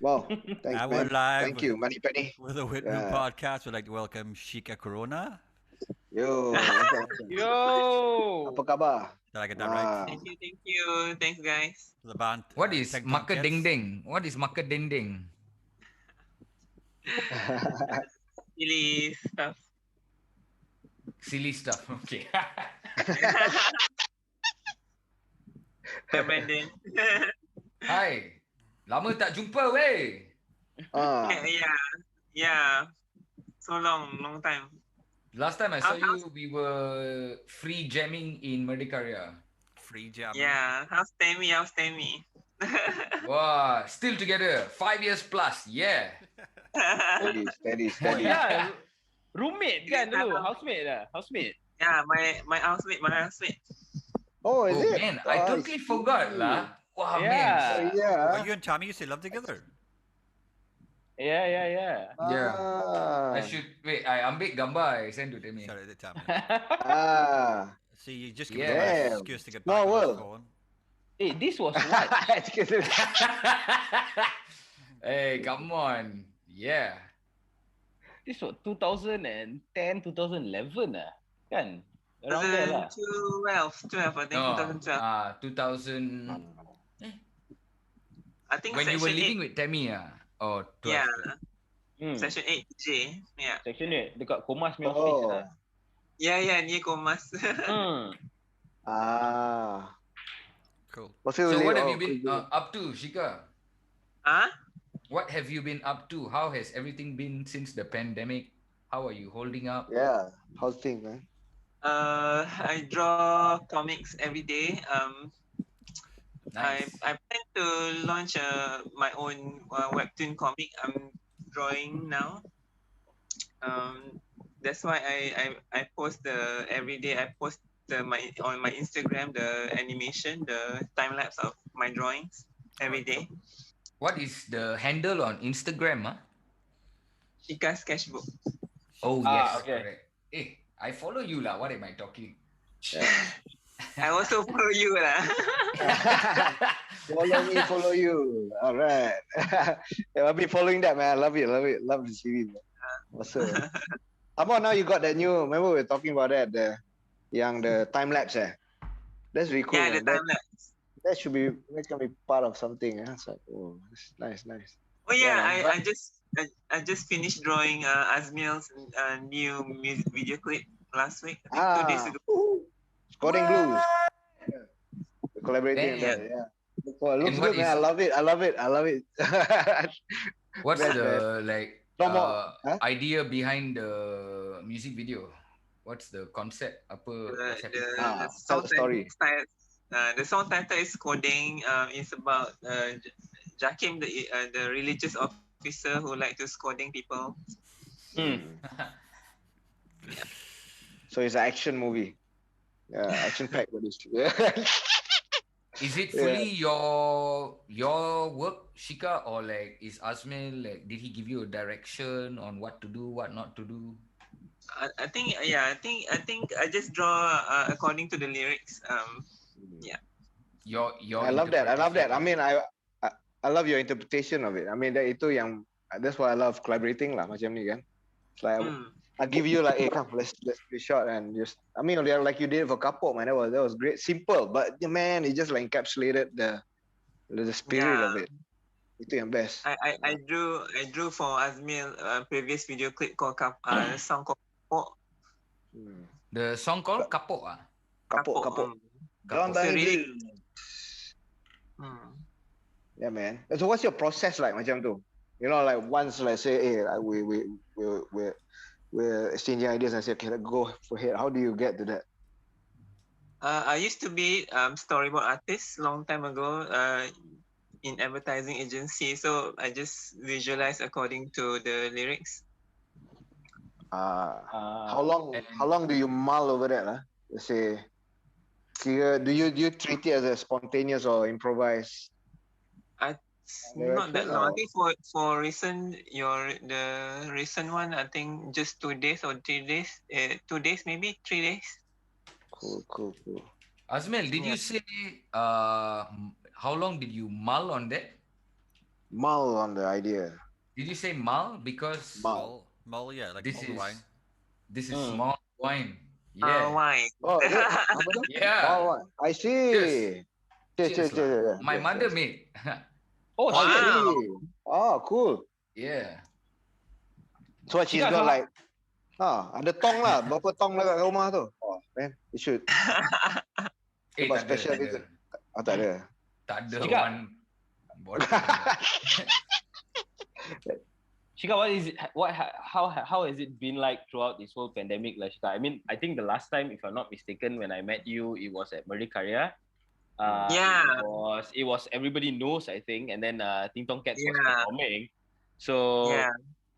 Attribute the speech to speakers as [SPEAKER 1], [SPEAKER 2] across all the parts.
[SPEAKER 1] Wow, thanks,
[SPEAKER 2] And we're
[SPEAKER 1] man.
[SPEAKER 2] live
[SPEAKER 1] Thank you, Money Penny.
[SPEAKER 2] with the Whitman
[SPEAKER 1] Yeah.
[SPEAKER 2] podcast. We'd like to welcome Shika Corona.
[SPEAKER 1] Yo, macam apa
[SPEAKER 3] Yo!
[SPEAKER 1] khabar?
[SPEAKER 2] Did I get that right?
[SPEAKER 1] Ah,
[SPEAKER 4] Thank you. Thanks, guys.
[SPEAKER 2] The band
[SPEAKER 5] What is maka ding
[SPEAKER 2] TingTongKetz.
[SPEAKER 5] ding? What is maka ding ding?
[SPEAKER 4] Really stuff.
[SPEAKER 5] Silly stuff. Okay.
[SPEAKER 4] Hi, Brandon.
[SPEAKER 5] Hai. Lama tak jumpa weh.
[SPEAKER 1] ah,
[SPEAKER 4] yeah. So long time.
[SPEAKER 5] Last time I saw
[SPEAKER 4] How's-
[SPEAKER 5] you, we were free jamming in Merdekaria.
[SPEAKER 2] Free jam.
[SPEAKER 4] Yeah. How's Tammy?
[SPEAKER 5] Wow, still together. 5 years plus. Yeah.
[SPEAKER 1] steady.
[SPEAKER 3] Yeah, roommate kan dulu, housemate.
[SPEAKER 4] Yeah, my housemate.
[SPEAKER 1] Oh, is
[SPEAKER 5] Oh
[SPEAKER 1] it?
[SPEAKER 5] man, I totally forgot lah. Wow,
[SPEAKER 3] Yeah.
[SPEAKER 5] man.
[SPEAKER 1] Oh, yeah.
[SPEAKER 2] Well, you and Tommy used to live together.
[SPEAKER 3] Yeah.
[SPEAKER 5] Yeah.
[SPEAKER 1] Ah,
[SPEAKER 5] I should wait. I ambil gambar. I send to them.
[SPEAKER 2] Sorry, the Tommy.
[SPEAKER 1] Ah.
[SPEAKER 2] See, you just give
[SPEAKER 5] Yeah.
[SPEAKER 2] me an
[SPEAKER 1] Damn.
[SPEAKER 2] excuse to get
[SPEAKER 1] Small
[SPEAKER 2] back on
[SPEAKER 1] world.
[SPEAKER 2] the phone.
[SPEAKER 3] Eh, this was what?
[SPEAKER 5] Hey, come on. Yeah.
[SPEAKER 3] This was 2010, 2011 kan? Around there lah.
[SPEAKER 4] 2012, I think.
[SPEAKER 5] No.
[SPEAKER 4] 2012.
[SPEAKER 5] 2000.
[SPEAKER 4] I think
[SPEAKER 5] When you were
[SPEAKER 4] section
[SPEAKER 5] living
[SPEAKER 4] 8.
[SPEAKER 5] with Tammy, or 12.
[SPEAKER 4] Yeah,
[SPEAKER 3] Hmm.
[SPEAKER 4] section 8J. Yeah.
[SPEAKER 3] Section ni dekat Komas punya
[SPEAKER 1] Oh.
[SPEAKER 3] office lah.
[SPEAKER 4] Yeah, near Komas.
[SPEAKER 1] Ah.
[SPEAKER 2] Cool.
[SPEAKER 1] Was it
[SPEAKER 5] So
[SPEAKER 1] really?
[SPEAKER 5] what have
[SPEAKER 1] Oh,
[SPEAKER 5] you been
[SPEAKER 1] cool.
[SPEAKER 5] up to, Shika?
[SPEAKER 4] Huh?
[SPEAKER 5] What have you been up to? How has everything been since the pandemic? How are you holding up?
[SPEAKER 1] Yeah. How's things, man?
[SPEAKER 4] I draw comics every day.
[SPEAKER 5] Nice.
[SPEAKER 4] I plan to launch my own webtoon comic. I'm drawing now. That's why I post every day. I post on my Instagram the animation, the time lapse of my drawings every day.
[SPEAKER 5] What is the handle on Instagram? Huh?
[SPEAKER 4] Shika sketchbook.
[SPEAKER 5] Oh
[SPEAKER 3] Ah,
[SPEAKER 5] yes,
[SPEAKER 3] okay.
[SPEAKER 5] correct. I follow you lah. What am I talking?
[SPEAKER 4] I also follow you lah.
[SPEAKER 1] Follow you. All right. Yeah, I've been following that, man. I love it. Love the series. Man. Awesome. How about now you got that new, remember we were talking about that, the time lapse, That's really cool.
[SPEAKER 4] Yeah, the
[SPEAKER 1] man.
[SPEAKER 4] time lapse.
[SPEAKER 1] That can be part of something. It's like, oh, it's nice.
[SPEAKER 4] Oh yeah,
[SPEAKER 1] Yeah,
[SPEAKER 4] I just finished drawing Azmil's new music video clip last week. I think 2 days ago.
[SPEAKER 1] Scoring Blues. Yeah. We're collaborating on that,
[SPEAKER 5] Damn.
[SPEAKER 1] yeah. Well, it looks
[SPEAKER 5] And what
[SPEAKER 1] good, man. I love it.
[SPEAKER 5] What's
[SPEAKER 1] Best,
[SPEAKER 5] the
[SPEAKER 1] No more. Huh?
[SPEAKER 5] idea behind the music video? What's the concept? What's happening?
[SPEAKER 4] The
[SPEAKER 1] tell
[SPEAKER 4] song
[SPEAKER 1] the story.
[SPEAKER 4] title, the song title is Coding. It's about Jakim, the religious officer who like to scolding people.
[SPEAKER 1] So it's an action movie. Yeah, action packed with this. Yeah.
[SPEAKER 5] Is it fully your work, Shika, or like is Azmil did he give you a direction on what to do, what not to do?
[SPEAKER 4] I think I just draw according to the lyrics.
[SPEAKER 5] Your
[SPEAKER 1] I love that. I
[SPEAKER 5] interpretation.
[SPEAKER 1] mean, I love your interpretation of it. I mean, that's why I love collaborating lah, macam ni kan. It's like I give you like, hey, come, let's do a shot and just. I mean, like you did it for Kapok, man. That was great, simple, but man, it just like encapsulated the spirit of it. Itu yang best.
[SPEAKER 4] I drew for Azmil previous video clip called song called Kapok.
[SPEAKER 5] The song called Kapok.
[SPEAKER 1] Kapok. Don't
[SPEAKER 4] It's a
[SPEAKER 1] buy
[SPEAKER 4] really-
[SPEAKER 1] it. Yeah, man. So what's your process like, macam tu? You know, like once, like say, hey, we're exchanging ideas and say, okay, let's go for it. How do you get to that?
[SPEAKER 4] I used to be storyboard artist long time ago in advertising agency. So I just visualize according to the lyrics.
[SPEAKER 1] How long do you mull over that? Let's say, do you treat it as a spontaneous or improvised?
[SPEAKER 4] Not that
[SPEAKER 1] Direction
[SPEAKER 4] long. I
[SPEAKER 1] or-
[SPEAKER 4] think for the recent one, I think just 2 days or 3 days. 2 days, maybe 3 days.
[SPEAKER 1] Cool.
[SPEAKER 5] Azmil, did you say how long did you mull on that?
[SPEAKER 1] mull on the idea.
[SPEAKER 5] Did you say mal? Because
[SPEAKER 1] Mull.
[SPEAKER 2] Yeah, like
[SPEAKER 5] this
[SPEAKER 2] mulled
[SPEAKER 5] is
[SPEAKER 2] wine.
[SPEAKER 5] this is
[SPEAKER 3] Mm.
[SPEAKER 5] small wine. Yeah.
[SPEAKER 4] Why?
[SPEAKER 1] Oh, is it? Apa tu?
[SPEAKER 5] Yeah.
[SPEAKER 1] Mull wine. I see.
[SPEAKER 5] Cheers lah.
[SPEAKER 1] Cheers.
[SPEAKER 5] My mother
[SPEAKER 1] Cheers.
[SPEAKER 5] made.
[SPEAKER 3] Oh
[SPEAKER 1] I
[SPEAKER 3] shit.
[SPEAKER 4] Wow.
[SPEAKER 1] see. Oh, cool.
[SPEAKER 5] Yeah.
[SPEAKER 1] So she's
[SPEAKER 3] Shika,
[SPEAKER 1] got
[SPEAKER 3] so
[SPEAKER 1] like, ada tong lah. Berapa tong lah kat rumah tu? Oh, man, you should.
[SPEAKER 5] Eh,
[SPEAKER 1] Sebab
[SPEAKER 5] tak ada,
[SPEAKER 1] special
[SPEAKER 5] tak ada.
[SPEAKER 1] gitu. Oh, tak ada.
[SPEAKER 5] Tak ada
[SPEAKER 3] Shika.
[SPEAKER 5] one bottle.
[SPEAKER 3] Shika, how has it been like throughout this whole pandemic, like Shika? I mean, I think the last time, if I'm not mistaken, when I met you, it was at Merdeka.
[SPEAKER 4] Yeah.
[SPEAKER 3] It was everybody knows, I think, and then TingTongKetz was
[SPEAKER 4] Yeah.
[SPEAKER 3] performing. So
[SPEAKER 4] Yeah.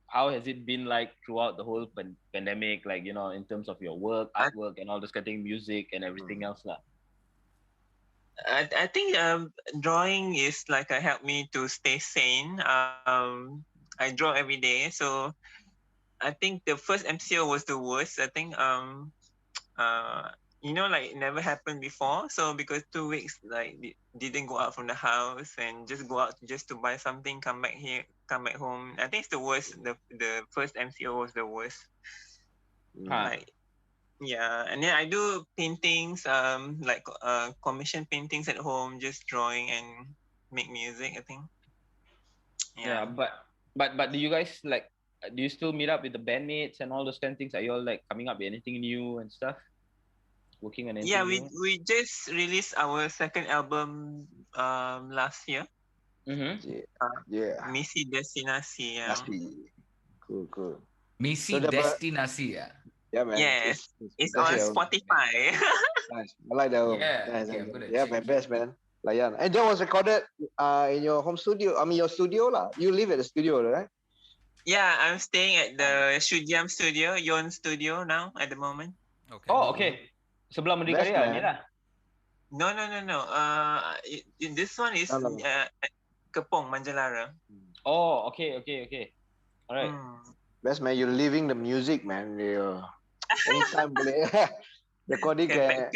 [SPEAKER 3] how has it been like throughout the whole pandemic, like, you know, in terms of your work, artwork, and all this kind of thing, music and everything else lah?
[SPEAKER 4] I think drawing is like helped me to stay sane. I draw every day, so I think the first MCO was the worst. I think you know, like it never happened before. So because 2 weeks like didn't go out from the house and just go out just to buy something, come back home. I think it's the worst. The first MCO was the worst. Like, yeah, and then I do paintings, like commission paintings at home, just drawing and make music, I think.
[SPEAKER 3] Yeah, but do you guys like? Do you still meet up with the bandmates and all those kind of things? Are you all like coming up with anything new and stuff? Working on anything
[SPEAKER 4] Yeah,
[SPEAKER 3] new?
[SPEAKER 4] we just released our second album last year.
[SPEAKER 3] Mm-hmm.
[SPEAKER 1] Yeah.
[SPEAKER 4] Misi Destinasi. Yeah.
[SPEAKER 1] Cool.
[SPEAKER 5] Misi
[SPEAKER 1] So dapat-
[SPEAKER 5] destinasi ya.
[SPEAKER 1] Yeah, man.
[SPEAKER 4] Yes. It's on
[SPEAKER 1] yeah.
[SPEAKER 4] Spotify.
[SPEAKER 1] Nice. I like that one.
[SPEAKER 5] Yeah,
[SPEAKER 1] Nice.
[SPEAKER 5] okay, I'm gonna
[SPEAKER 1] Yeah,
[SPEAKER 5] check.
[SPEAKER 1] man. Best, man. Layan. And that was recorded in your home studio. I mean, your studio lah. You live at the studio, right?
[SPEAKER 4] Yeah, I'm staying at the Shudiam studio, Yon studio now at the moment.
[SPEAKER 2] Okay.
[SPEAKER 3] Oh, okay. Sebelah Merdeka
[SPEAKER 1] Best,
[SPEAKER 3] Raya
[SPEAKER 1] man.
[SPEAKER 3] ni lah.
[SPEAKER 4] No. This one is
[SPEAKER 1] No.
[SPEAKER 4] at Kepong, Manjalara.
[SPEAKER 3] Oh, okay. Alright.
[SPEAKER 1] Best, man. You're living the music, man. You anytime boleh recording.
[SPEAKER 4] Can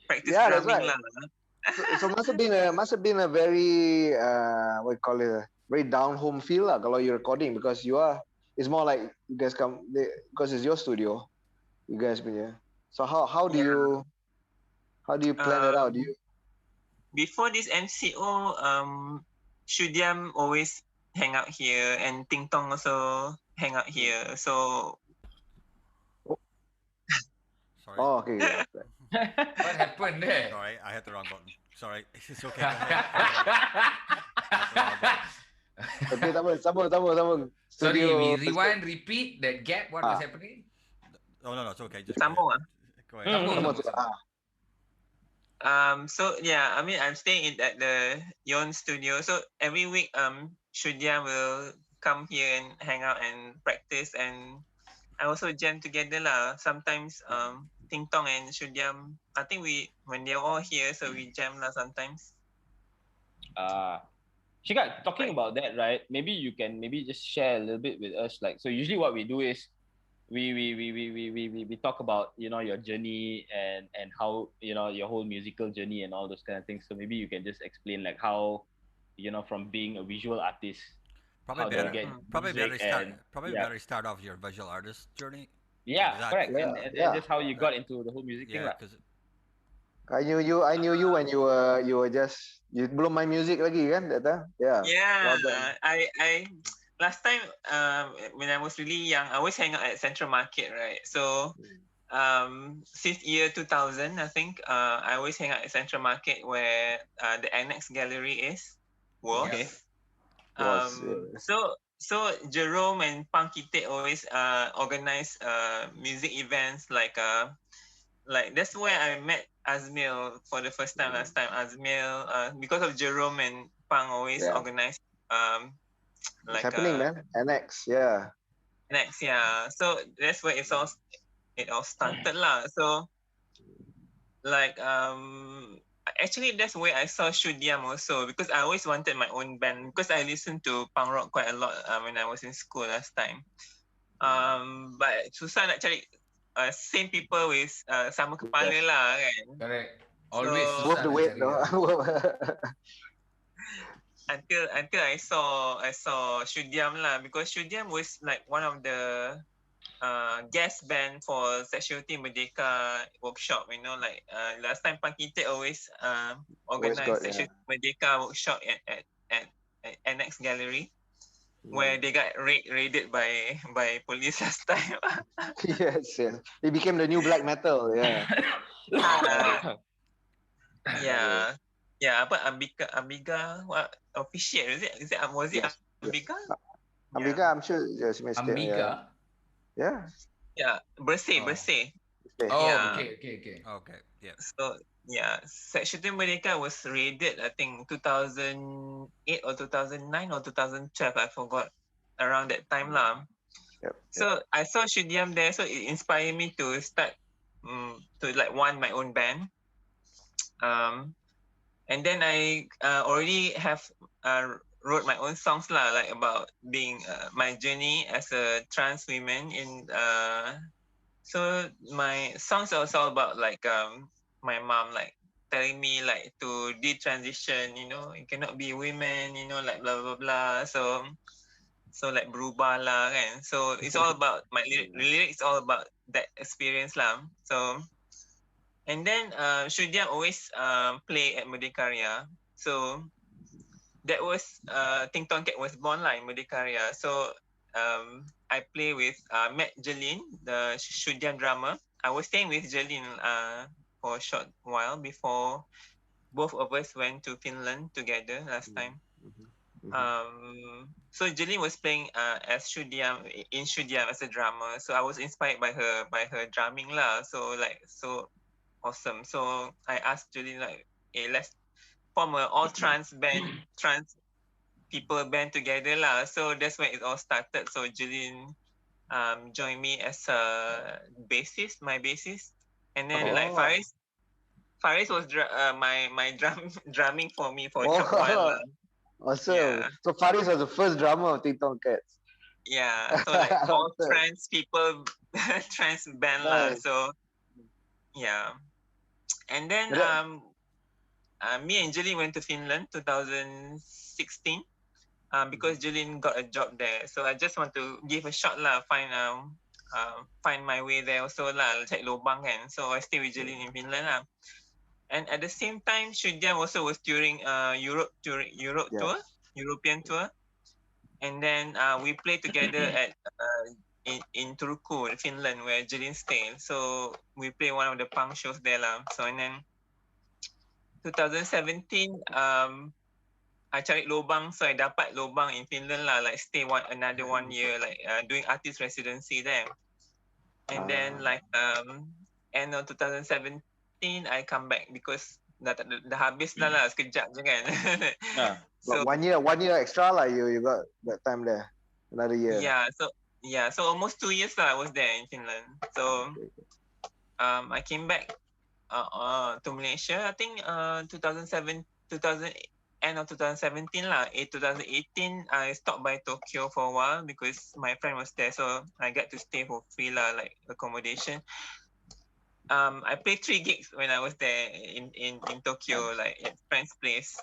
[SPEAKER 4] practice
[SPEAKER 1] Yeah, that's
[SPEAKER 4] drumming
[SPEAKER 1] right.
[SPEAKER 4] lah.
[SPEAKER 1] So must have been a very what you call it, very down home feel lah kalau you're recording, because it's more like you guys because it's your studio, you guys punya. So how do you plan it out? Do you
[SPEAKER 4] Before this MCO, Shudiam always hang out here, and Ting Tong also hang out here. So
[SPEAKER 2] Sorry.
[SPEAKER 1] Oh, okay.
[SPEAKER 5] What happened there?
[SPEAKER 2] Sorry, I hit the wrong button. Sorry. It's okay. Go ahead.
[SPEAKER 1] Okay, sama.
[SPEAKER 5] Sorry,
[SPEAKER 1] Studio.
[SPEAKER 5] we rewind, repeat that gap. What was happening?
[SPEAKER 2] Oh, no, it's okay. Just
[SPEAKER 4] Sambung ah.
[SPEAKER 2] go ahead.
[SPEAKER 5] Sambung.
[SPEAKER 4] So yeah, I mean, I'm staying at the Yon studio. So every week, Shudia will come here and hang out and practice, and I also jam together lah. Sometimes Ting Tong and Shudiam, I think when they're all here, so we jam lah sometimes.
[SPEAKER 3] Shika, talking about that, right? Maybe you can just share a little bit with us. Like, so usually what we do is we talk about, you know, your journey and how, you know, your whole musical journey and all those kind of things. So maybe you can just explain like how, you know, from being a visual artist, how do you get music and-
[SPEAKER 2] better start off your visual artist journey.
[SPEAKER 3] Yeah,
[SPEAKER 2] Exactly.
[SPEAKER 3] correct.
[SPEAKER 1] Yeah,
[SPEAKER 3] And
[SPEAKER 1] yeah.
[SPEAKER 3] just how you got into the whole music thing
[SPEAKER 2] Yeah,
[SPEAKER 3] lah.
[SPEAKER 2] because
[SPEAKER 1] I knew you when you were just, you belum main music lagi kan that time? Yeah.
[SPEAKER 4] Yeah,
[SPEAKER 1] Well done.
[SPEAKER 4] I last time when I was really young, I always hang out at Central Market, right? So since year 2000, I think I always hang out at Central Market where the Annex Gallery was.
[SPEAKER 3] Okay.
[SPEAKER 4] So Jerome and Pang Kite always organize music events like that's where I met Azmil for the first time last time. Azmil because of Jerome and Pang always organize
[SPEAKER 1] It's happening, man. Annex, yeah.
[SPEAKER 4] Next, yeah. So that's where it all started lah. So like actually that's where I saw Shudiam also, because I always wanted my own band because I listened to punk rock quite a lot when I was in school last time. But susah nak cari same people with sama kepala lah kan.
[SPEAKER 5] Correct. Always
[SPEAKER 4] So-
[SPEAKER 1] Worth the wait,
[SPEAKER 5] susah
[SPEAKER 1] no?
[SPEAKER 5] nak cari.
[SPEAKER 4] until I saw Shudiam lah, because Shudiam was like one of the guest band for Sexuality Merdeka workshop. You know, like last time Pankite always organize Sexuality Merdeka workshop at Annex Gallery, where they got raided by police last time.
[SPEAKER 1] Yes. It became the new black metal. Yeah.
[SPEAKER 4] Yeah. But Amiga, what officiate is it? Was it Amiga?
[SPEAKER 1] Amiga, I'm sure. Yes,
[SPEAKER 5] Amiga.
[SPEAKER 1] Yeah.
[SPEAKER 4] Yeah, Bersih.
[SPEAKER 5] Oh,
[SPEAKER 4] Yeah.
[SPEAKER 5] okay.
[SPEAKER 2] Yeah.
[SPEAKER 4] So yeah, Sexuality Merdeka was raided, I think 2008 or 2009 or 2012, I forgot, around that time lah.
[SPEAKER 1] Yep.
[SPEAKER 4] So I saw Shudiam there, so it inspired me to start to like want my own band. And then I already have wrote my own songs lah, like about being my journey as a trans woman in so my songs are also about like my mom like telling me like to detransition, you know, you cannot be women, you know, like blah blah blah. So like berubah lah kan. So it's all about my lyrics, all about that experience lah. So and then Shudiam always play at Merdekaria. So that was TingTongKetz was born lah in Merdekaria. So I play with met Jeline, the Shudiam drummer. I was staying with Jeline for a short while before both of us went to Finland together last time. So Jeline was playing as Shudiam in Shudiam as a drummer. So I was inspired by her drumming lah. So like so awesome. So I asked Jeline like, hey, let's form a all trans people band together lah. So that's when it all started. So Jeline joined me as a bassist, my bassist, and then like Faris was my drumming for me for a short while.
[SPEAKER 1] Awesome.
[SPEAKER 4] Yeah.
[SPEAKER 1] So Faris was the first drummer of TingTongKetz.
[SPEAKER 4] Yeah. So like all trans people, trans band lah. So yeah. And then me and Jeline went to Finland 2016 because Jeline got a job there. So I just want to give a shot lah, find my way there also lah, check lobang kan. So I stay with Jeline in Finland lah. And at the same time, Shudiam also was touring European tour. And then we played together at in Turku, Finland, where Jeline stayed. So we played one of the punk shows there lah. So and then 2017, I cari lobang, so I dapat lobang in Finland lah, like stay another 1 year, like doing artist residency there. And then like end of 2017, I come back because dah habis dah lah, sekejap je kan.
[SPEAKER 1] So 1 year extra lah, you got that time there, another year.
[SPEAKER 4] So almost 2 years lah I was there in Finland. So I came back to Malaysia, I think end of 2017 lah. 2018 I stopped by Tokyo for a while because my friend was there, so I got to stay for free lah, like accommodation. I played 3 gigs when I was there in Tokyo, like at friend's place,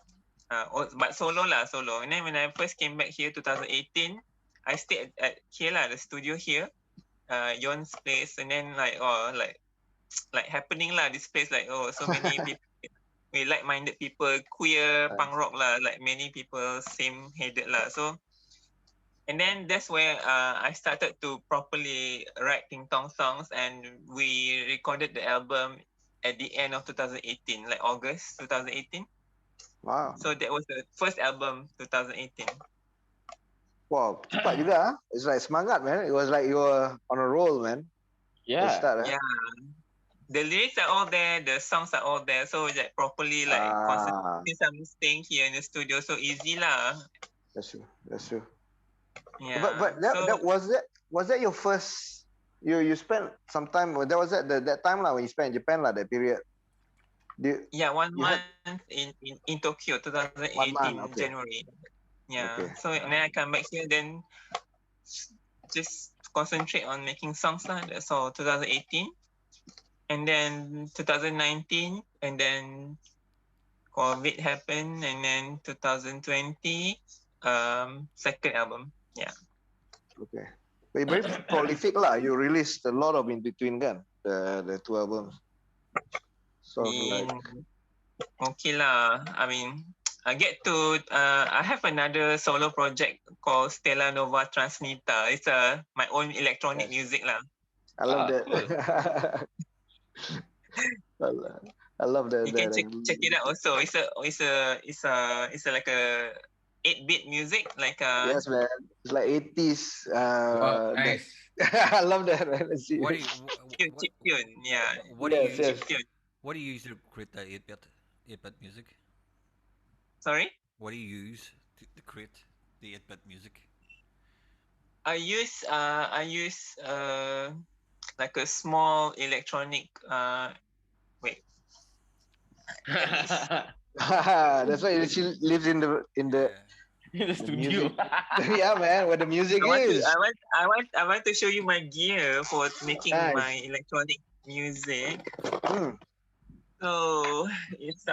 [SPEAKER 4] but solo. And then when I first came back here 2018, I stayed at here lah, the studio here, Yon's place, and then like happening lah, this place, like so many people, we like-minded people, queer, punk rock lah, like many people same headed lah. So and then that's where I started to properly write TingTong songs, and we recorded the album at the end of 2018, like August 2018.
[SPEAKER 1] Wow.
[SPEAKER 4] So that was the first album 2018.
[SPEAKER 1] Wow, cepat juga. It's like semangat, man. It was like you were on a roll, man.
[SPEAKER 3] Yeah.
[SPEAKER 4] Yeah. The lyrics are all there, the songs are all there, so like properly like since I'm staying here in the studio, so easy lah.
[SPEAKER 1] That's true.
[SPEAKER 4] Yeah.
[SPEAKER 1] But that was that your first? You spent some time. That was that time lah when you spent in Japan lah, that period.
[SPEAKER 4] 1 month in Tokyo, 2018 January. Yeah. Okay. So and then I come back here, then just concentrate on making songs lah. That's all. 2018. And then 2019, and then COVID happened, and then 2020, second album. Yeah.
[SPEAKER 1] Okay. But very prolific lah. You released a lot of in between kan, the two albums. So like
[SPEAKER 4] okay lah. I mean, I get to I have another solo project called Stella Nova Transnita. It's my own electronic music lah.
[SPEAKER 1] I love that.
[SPEAKER 3] Cool.
[SPEAKER 1] I love that.
[SPEAKER 4] You can check it out also. It's like a 8-bit music, like
[SPEAKER 1] Yes, man. It's like 80s.
[SPEAKER 5] Wow, nice.
[SPEAKER 1] I love that, man.
[SPEAKER 2] What do you,
[SPEAKER 4] chip tune. Yeah.
[SPEAKER 2] what do you
[SPEAKER 1] Yes,
[SPEAKER 2] use?
[SPEAKER 1] yes.
[SPEAKER 4] Chip tune.
[SPEAKER 2] What do you use to create the 8-bit music?
[SPEAKER 4] Sorry?
[SPEAKER 2] What do you use to create the 8-bit music?
[SPEAKER 4] I use like a small electronic wait.
[SPEAKER 1] That's why she lives in the
[SPEAKER 3] In the studio.
[SPEAKER 1] music. Yeah, man. Where the music is.
[SPEAKER 4] I want to show you my gear for making
[SPEAKER 1] Nice.
[SPEAKER 4] my electronic music.
[SPEAKER 1] Mm.
[SPEAKER 4] So it's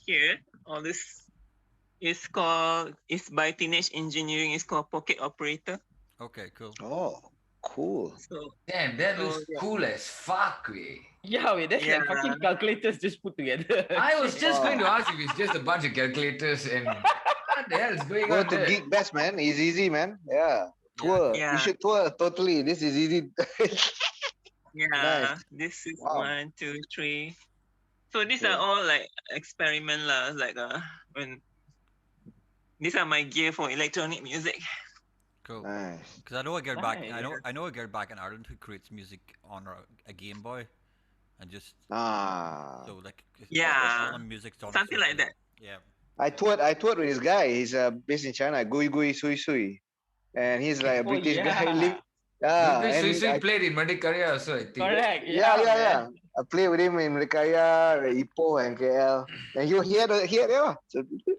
[SPEAKER 4] here. All this is by Teenage Engineering. It's called Pocket Operator.
[SPEAKER 2] Okay, cool.
[SPEAKER 1] Oh, cool.
[SPEAKER 4] So
[SPEAKER 5] Damn, that looks
[SPEAKER 4] yeah.
[SPEAKER 5] cool as fuck, way.
[SPEAKER 3] Yeah, wait, that's like
[SPEAKER 4] Yeah.
[SPEAKER 3] fucking calculators just put together.
[SPEAKER 5] I was just
[SPEAKER 1] Oh.
[SPEAKER 5] going to ask if it's just a bunch of calculators and what the hell is going
[SPEAKER 1] Go
[SPEAKER 5] on
[SPEAKER 1] to
[SPEAKER 5] there?
[SPEAKER 1] Geek Best, man. It's easy, man. Yeah. Tour.
[SPEAKER 4] Yeah.
[SPEAKER 1] You should tour totally. This is easy.
[SPEAKER 4] yeah,
[SPEAKER 1] Nice.
[SPEAKER 4] this is
[SPEAKER 1] Wow.
[SPEAKER 4] 1, 2, 3. So these
[SPEAKER 1] Yeah.
[SPEAKER 4] are all like experiment lah. Like when these are my gear for electronic music.
[SPEAKER 2] Cool.
[SPEAKER 1] Nice.
[SPEAKER 2] Because I know a girl back.
[SPEAKER 3] Nice.
[SPEAKER 2] I know a girl back in Ireland who creates music on a Game Boy, and just so like
[SPEAKER 4] Yeah.
[SPEAKER 2] all the music's on
[SPEAKER 4] Something like that.
[SPEAKER 2] Yeah.
[SPEAKER 1] I toured with this guy. He's based in China. Gui Gui Sui Sui, and he's like a
[SPEAKER 3] Oh,
[SPEAKER 1] British guy.
[SPEAKER 3] yeah.
[SPEAKER 1] Yeah,
[SPEAKER 5] Sui
[SPEAKER 1] and
[SPEAKER 5] Sui
[SPEAKER 1] I-
[SPEAKER 5] played in Madikaya also, I think.
[SPEAKER 3] Correct.
[SPEAKER 1] yeah,
[SPEAKER 3] man.
[SPEAKER 1] yeah. I played with him in Merikaya, Ipoh, and KL. And he had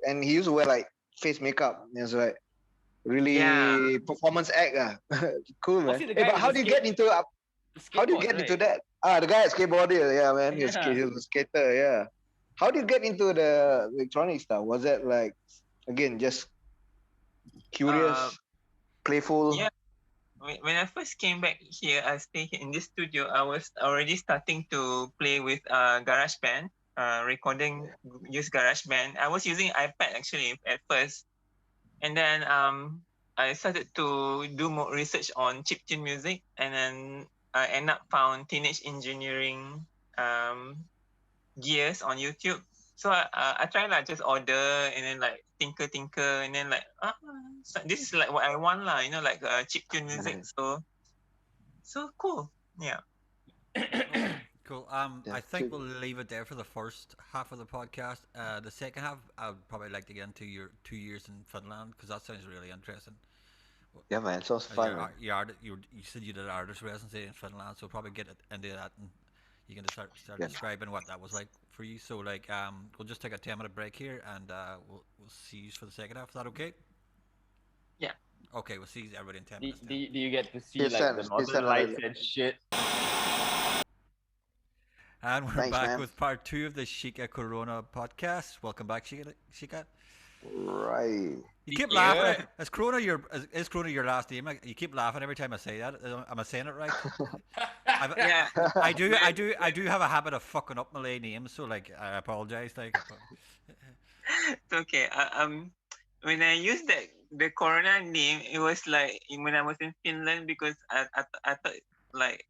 [SPEAKER 1] and he used to wear like face makeup. It was like really
[SPEAKER 4] Yeah.
[SPEAKER 1] performance act. Cool, man.
[SPEAKER 3] Was he the
[SPEAKER 1] Hey,
[SPEAKER 3] guy
[SPEAKER 1] but
[SPEAKER 3] with
[SPEAKER 1] how
[SPEAKER 3] the
[SPEAKER 1] do you get into how do you
[SPEAKER 3] Skateboard,
[SPEAKER 1] get into
[SPEAKER 3] right?
[SPEAKER 1] that? The guy at skateboarder, yeah, man. He's
[SPEAKER 3] Yeah.
[SPEAKER 1] a skater, yeah. How do you get into the electronic stuff? Was that like again just curious, playful?
[SPEAKER 4] Yeah. When I first came back here, I stayed here in this studio. I was already starting to play with GarageBand, use GarageBand. I was using iPad actually at first, and then I started to do more research on chiptune music, and then I end up found Teenage Engineering gears on YouTube. So I try like just order and then like tinker, and then like so this is like what I want lah, like chiptune music. So cool. Yeah.
[SPEAKER 2] Cool.
[SPEAKER 1] Yeah,
[SPEAKER 2] I think
[SPEAKER 1] cool.
[SPEAKER 2] we'll leave it there for the first half of the podcast. The second half, I'd probably like to get into your 2 years in Finland because that sounds really interesting.
[SPEAKER 1] Yeah, man. It sounds fun. Man.
[SPEAKER 2] You said you did artist residency in Finland, so probably get into that and you can start
[SPEAKER 1] Yeah.
[SPEAKER 2] describing what that was like for you. So like, we'll just take a 10-minute break here and we'll see you for the second half. Is that okay?
[SPEAKER 4] Yeah.
[SPEAKER 2] Okay, we'll see everybody in 10
[SPEAKER 3] Do,
[SPEAKER 2] minutes.
[SPEAKER 3] do, you- do you get to see
[SPEAKER 1] Yes,
[SPEAKER 3] like
[SPEAKER 1] sir.
[SPEAKER 3] the
[SPEAKER 1] Yes,
[SPEAKER 3] northern
[SPEAKER 1] sir.
[SPEAKER 3] lights and shit?
[SPEAKER 2] And we're
[SPEAKER 1] Thanks,
[SPEAKER 2] back
[SPEAKER 1] man.
[SPEAKER 2] with part 2 of the Shika Corona podcast. Welcome back, Shika.
[SPEAKER 1] Right.
[SPEAKER 2] You keep
[SPEAKER 3] Yeah.
[SPEAKER 2] laughing. Is Corona your last name? You keep laughing every time I say that. Am I saying it right?
[SPEAKER 4] Yeah.
[SPEAKER 2] I do have a habit of fucking up Malay names, so like I apologize. Like,
[SPEAKER 4] It's okay. When I used the Corona name, it was like when I was in Finland because I thought like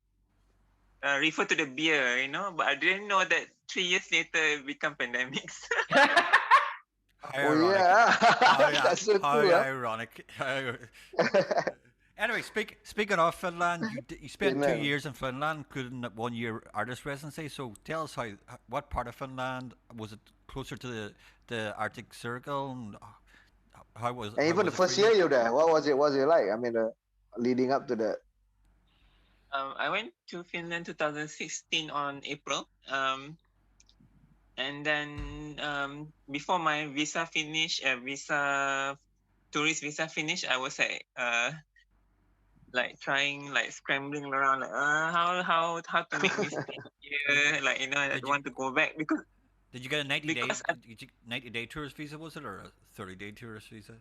[SPEAKER 4] refer to the beer, but I didn't know that 3 years later it become pandemics.
[SPEAKER 2] how
[SPEAKER 1] Oh
[SPEAKER 2] ironic.
[SPEAKER 1] yeah. That's so
[SPEAKER 2] How
[SPEAKER 1] cool. Huh?
[SPEAKER 2] ironic. Anyway, speaking of Finland, you spent 2
[SPEAKER 1] Finland.
[SPEAKER 2] years in Finland, including a 1-year artist residency. So tell us what part of Finland was it closer to the Arctic Circle? And how was?
[SPEAKER 1] And
[SPEAKER 2] how
[SPEAKER 1] even the
[SPEAKER 2] was it for
[SPEAKER 1] first
[SPEAKER 2] you?
[SPEAKER 1] year you there, what was it? Like? I mean, leading up to that.
[SPEAKER 4] I went to Finland 2016 on April. And then before my visa finish, tourist visa finish, I was like trying, like scrambling around, like how to make this thing here, like I
[SPEAKER 2] Did you-
[SPEAKER 4] want to go back because
[SPEAKER 2] Did you get a 90-day tourist visa, was it, or a 30-day tourist visa?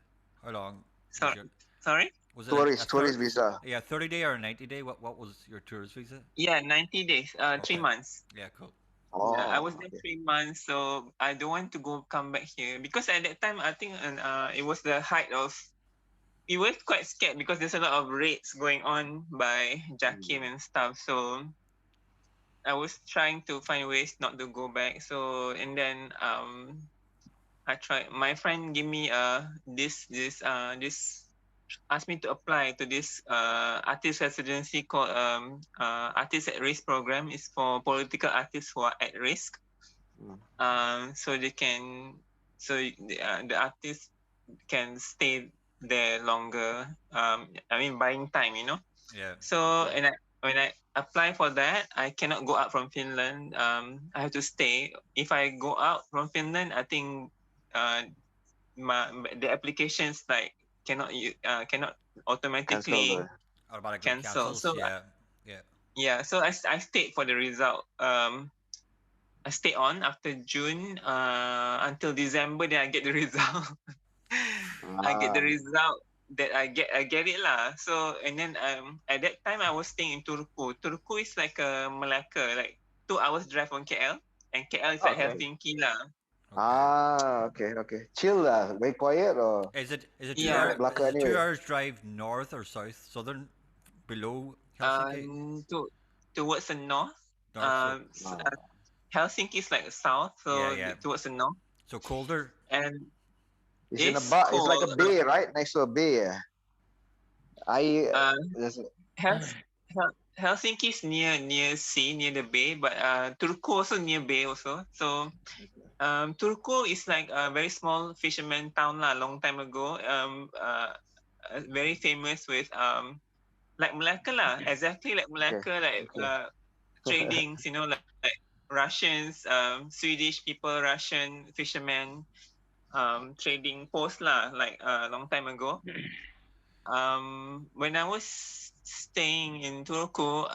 [SPEAKER 2] How long?
[SPEAKER 4] Sorry?
[SPEAKER 2] Was it
[SPEAKER 1] tourist visa?
[SPEAKER 2] Yeah, 30-day or a 90-day? What was your tourist visa?
[SPEAKER 4] Yeah, 90 days, 3 months.
[SPEAKER 2] Yeah, cool.
[SPEAKER 1] Oh,
[SPEAKER 4] I was there 3 months, so I don't want to come back here because at that time I think it was the height of. We were quite scared because there's a lot of raids going on by Jakim and stuff. So I was trying to find ways not to go back. So and then I tried. My friend gave me this asked me to apply to this artist residency called Artists at Risk program. It's for political artists who are at risk. So they can the artists can stay there longer. I mean buying time, you know.
[SPEAKER 2] Yeah.
[SPEAKER 4] So and when I apply for that, I cannot go out from Finland. I have to stay. If I go out from Finland, I think the applications like cannot automatically cancel. So yeah. So I stayed for the result. I stayed on after June until December. Then I get the result. I get the result that I get it lah. So and then at that time I was staying in Turku. Turku is like a Malacca, like 2 hours drive from KL, and KL is like Helsinki lah.
[SPEAKER 1] Okay. Chill lah, very quiet or?
[SPEAKER 2] Is it 2 hours drive north or south, southern, below Helsinki?
[SPEAKER 4] Towards the north. Helsinki is like south, so towards the north.
[SPEAKER 2] So colder.
[SPEAKER 4] And
[SPEAKER 1] it's like a bay, right? Next to a bay.
[SPEAKER 4] Helsinki is near sea, near the bay, but Turku also near bay also. So Turku is like a very small fisherman town lah, long time ago. Very famous with like Malacca lah, exactly like Malacca, like tradings, you know, like Russians, Swedish people, Russian fishermen. Trading post lah, like a long time ago. When I was staying in Turku,